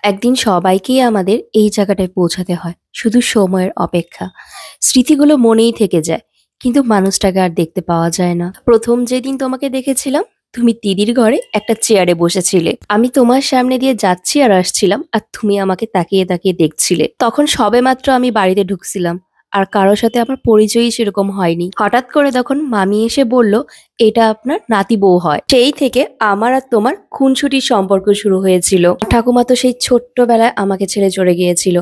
একদিন সবাইকেই আমাদের এই জায়গাটায় পৌঁছাতে হয়। শুধু সময়ের অপেক্ষা। স্মৃতিগুলো মনেই থেকে যায়। কিন্তু মানুষটাকে আর দেখতে পাওয়া যায় না। ১ম যেদিন তোমাকে দেখেছিলাম, তুমি দিদির ঘরে একটা চেয়ারে বসেছিলে। আমি তোমার সামনে দিয়ে যাচ্ছি আর আসছিলাম, আর তুমি আমাকে তাকিয়ে তাকিয়ে দেখছিলে। তখন সবেমাত্র আমি বাড়িতে ঢুকছিলাম। আর কারো সাথে আমার পরিচয়ই সেরকম হয়নি। হঠাৎ করে তখন মামি এসে বলল, এটা আপনার নাতি বউ হয়। সেই থেকে আমার আর তোমার খুনসুটির সম্পর্ক শুরু হয়েছিল। ঠাকুমা তো সেই ছোট্টবেলায় আমাকে ছেড়ে চলে গিয়েছিল।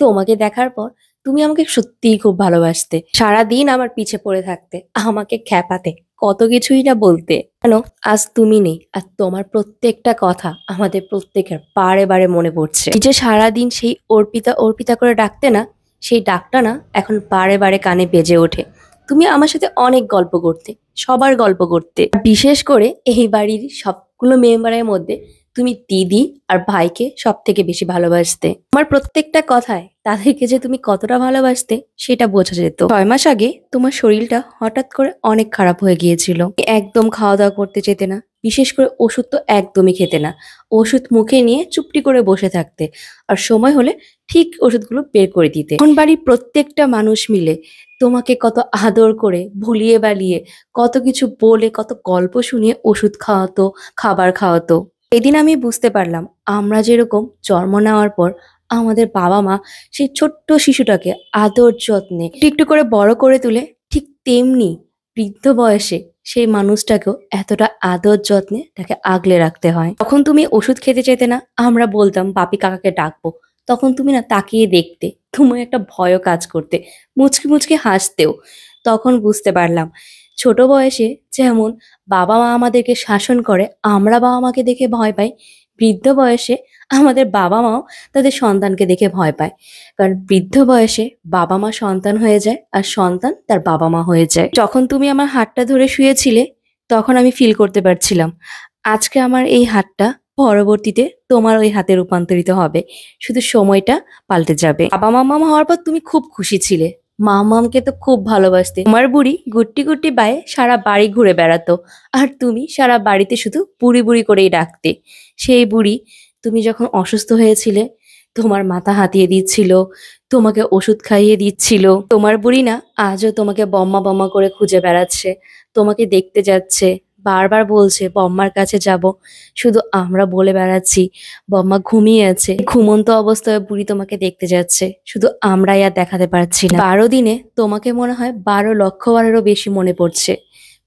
তোমাকে দেখার পর তুমি আমাকে সত্যিই খুব ভালোবাসতে। সারাদিন আমার পিছে পড়ে থাকতে, আমাকে খ্যাপাতে, কত কিছুই না বলতে। কেন আজ তুমি নেই, আর তোমার প্রত্যেকটা কথা আমাদের প্রত্যেকের বারে বারে মনে পড়ছে। এই যে সারাদিন সেই অর্পিতা অর্পিতা করে ডাকতে না, সেই ডাকটা না এখন বারে বারে কানে বেজে ওঠে। তুমি আমার সাথে অনেক গল্প করতে, সবার গল্প করতে। বিশেষ করে এই বাড়ির সবগুলো মেম্বারের মধ্যে তুমি দিদি আর ভাইকে সব থেকে বেশি ভালোবাসতে। আমার প্রত্যেকটা কথায় তাদেরকে যে তুমি কতটা ভালোবাসতে সেটা বোঝা যেত। ৬ মাস আগে তোমার শরীরটা হঠাৎ করে অনেক খারাপ হয়ে গিয়েছিল। একদম খাওয়া দাওয়া করতে যেতে না, বিশেষ করে ওষুধ তো একদমই খেতে না। ওষুধ মুখে নিয়ে চুপটি করে বসে থাকতে, আর সময় হলে ঠিক ওষুধগুলো বের করে দিতে। এখন বাড়ির প্রত্যেকটা মানুষ মিলে তোমাকে কত আদর করে ভুলিয়ে বালিয়ে কত কিছু বলে, কত গল্প শুনিয়ে ওষুধ খাওয়াতো, খাবার খাওয়াতো। এদিন আমি বুঝতে পারলাম, আমরা যেরকম জন্ম নেওয়ার পর আমাদের বাবা মা সেই ছোট্ট শিশুটাকে আদর যত্নে একটু একটু করে বড় করে তুলে, ঠিক তেমনি বৃদ্ধ বয়সে সেই মানুষটাকেও এতটা আদর যত্নে তাকে আগলে রাখতে হয়। তখন তুমি ওষুধ খেতে চাইতে না, আমরা বলতাম বাপি কাকাকে ডাকবো। তখন তুমি না তাকিয়ে দেখতে, তুমি একটা ভয়ও কাজ করতে, মুচকি মুচকি হাসতেও। তখন বুঝতে পারলাম, ছোট বয়সে যেমন বাবা মা আমাদেরকে শাসন করে, আমরা বাবা মাকে দেখে ভয় পাই, বৃদ্ধ বয়সে আমাদের বাবা মাও তাদের সন্তানকে দেখে ভয় পায়। কারণ বৃদ্ধ বয়সে বাবা মা সন্তান হয়ে যায়, আর সন্তান তার বাবা মা হয়ে যায়। যখন তুমি আমার হাতটা ধরে শুয়েছিলে, তখন আমি ফিল করতে পারছিলাম আজকে আমার এই হাতটা পরবর্তীতে তোমার ওই হাতে রূপান্তরিত হবে। শুধু সময়টা পাল্টে যাবে। বাবা মামা হওয়ার পর তুমি খুব খুশি ছিলে। মামামকে তো খুব ভালোবাসতে। তোমার বুড়ি গুট্টি গুট্টি বায়ে সারা বাড়ি ঘুরে বেড়াতো, আর তুমি সারা বাড়িতে শুধু বুড়ি বুড়ি করেই ডাকতে। সেই বুড়ি তুমি যখন অসুস্থ হয়েছিলে, তোমার মাথা হাতিয়ে দিচ্ছিল, তোমাকে ওষুধ খাইয়ে দিচ্ছিল। তোমার বুড়ি না আজও তোমাকে বম্মা বম্মা করে খুঁজে বেড়াচ্ছে, তোমাকে দেখতে যাচ্ছে, বারবার বলছে বম্মার কাছে যাব। শুধু আমরা বলে বেড়াচ্ছি বম্মা ঘুমিয়ে আছে। ঘুমন্ত অবস্থায় বুড়ি তোমাকে দেখতে যাচ্ছে, শুধু আমরাই আর দেখাতে পারছি না। ১২ দিনে তোমাকে মনে হয় ১২ লক্ষ বারেরও বেশি মনে পড়ছে।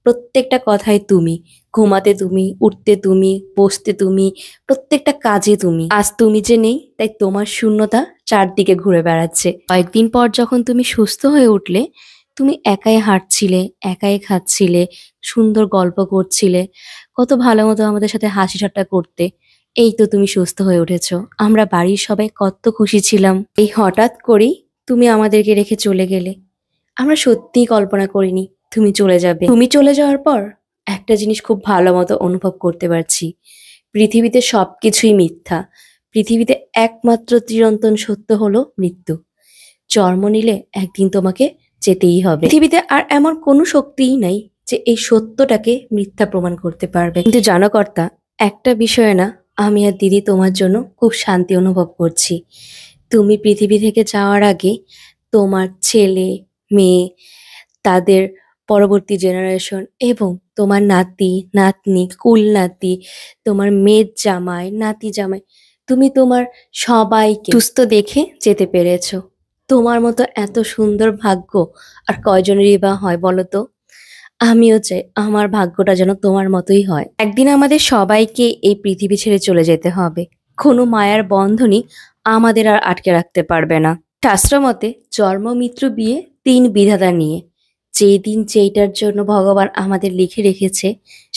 প্রত্যেকটা কথাই তুমি, ঘুমাতে তুমি, উঠতে তুমি, বসতে তুমি, প্রত্যেকটা কাজে তুমি। আজ তুমি যে নেই, তাই তোমার শূন্যতা চারদিকে ঘুরে বেড়াচ্ছে। কয়েকদিন পর যখন তুমি সুস্থ হয়ে উঠলে, তুমি একাই হাঁটছিলে, একাই খাচ্ছিলে, সুন্দর গল্প করছিলে, কত ভালো মতো আমাদের সাথে হাসি ঠাট্টা করতে। এই তো তুমি সুস্থ হয়ে উঠেছো। আমরা বাড়ির সবাই কত খুশি ছিলাম। এই হঠাৎ করেই তুমি আমাদেরকে রেখে চলে গেলে। আমরা সত্যিই কল্পনা করিনি তুমি চলে যাবে। তুমি চলে যাওয়ার পর একটা জিনিস খুব ভালো মতো অনুভব করতে পারছি, পৃথিবীতে সবকিছুই মিথ্যা। পৃথিবীতে একমাত্র চিরন্তন সত্য হলো মৃত্যু। জন্ম নিলে একদিন তোমাকে যেতেই হবে। পৃথিবীতে আর এমন কোনো শক্তিই নাই যে এই সত্যটাকে মিথ্যা প্রমাণ করতে পারবে। কিন্তু জানো কর্তা, একটা বিষয়ে না আমি আর দিদি তোমার জন্য খুব শান্তি অনুভব করছি। তুমি পৃথিবী থেকে যাওয়ার আগে তোমার ছেলে, মেয়ে, তাদের পরবর্তী জেনারেশন এবং তোমার নাতি, নাতনি, কুল নাতি, তোমার মেয়ের জামাই, নাতি জামাই, তুমি তোমার সবাইকে সুস্থ দেখে যেতে পেরেছো। তোমার মতো এত সুন্দর ভাগ্য আর কয়জনেরই বা হয় বলো তো? আমিও চাই আমার ভাগ্যটা যেন তোমার মতোই হয়। একদিন আমাদের সবাইকে এই পৃথিবী ছেড়ে চলে যেতে হবে। কোনো মায়ার বন্ধনই আমাদের আর আটকে রাখতে পারবে না। শাস্ত্র মতে জন্ম, মৃত্যু, বিয়ে ৩ বিধাতা নিয়ে। যেই দিন যেইটার জন্য ভগবান আমাদের লিখে রেখেছে,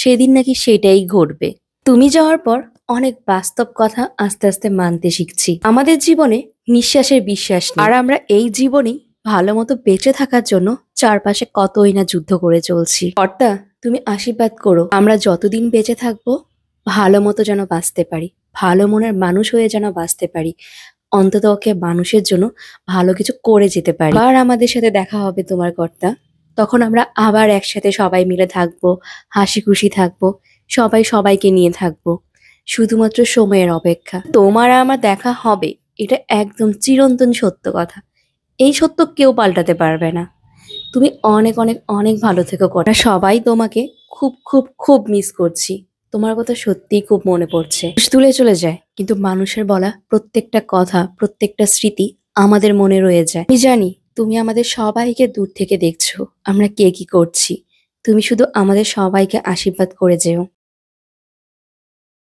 সেদিন নাকি সেটাই ঘটবে। তুমি যাওয়ার পর অনেক বাস্তব কথা আস্তে আস্তে মানতে শিখছি। আমাদের জীবনে নিঃশ্বাসের বিশ্বাস নেই, আর আমরা এই জীবনেই ভালো মতো বেঁচে থাকার জন্য চারপাশে কতই না যুদ্ধ করে চলছি। কর্তা, তুমি আশীর্বাদ করো আমরা যতদিন বেঁচে থাকবো ভালো মতো যেন বাঁচতে পারি, ভালো মনের মানুষ হয়ে যেন বাঁচতে পারি, অন্ততপক্ষে মানুষের জন্য ভালো কিছু করে যেতে পারি। আবার আমাদের সাথে দেখা হবে তোমার কর্তা, তখন আমরা আবার একসাথে সবাই মিলে থাকবো, হাসি খুশি থাকবো, সবাই সবাইকে নিয়ে থাকবো। শুধুমাত্র সময়ের অপেক্ষা। তোমার আর আমার দেখা হবে, এটা একদম চিরন্তন সত্য কথা। এই সত্য কেউ পাল্টাতে পারবে না। তুমি অনেক অনেক অনেক ভালো থেকো কটা। সবাই তোমাকে খুব খুব খুব মিস করছি। তোমার কথা সত্যিই খুব মনে পড়ছে। তুলে চলে যায়, কিন্তু মানুষের বলা প্রত্যেকটা কথা, প্রত্যেকটা স্মৃতি আমাদের মনে রয়ে যায়। আমি জানি তুমি আমাদের সবাইকে দূর থেকে দেখছো আমরা কে কি করছি। তুমি শুধু আমাদের সবাইকে আশীর্বাদ করে যেও।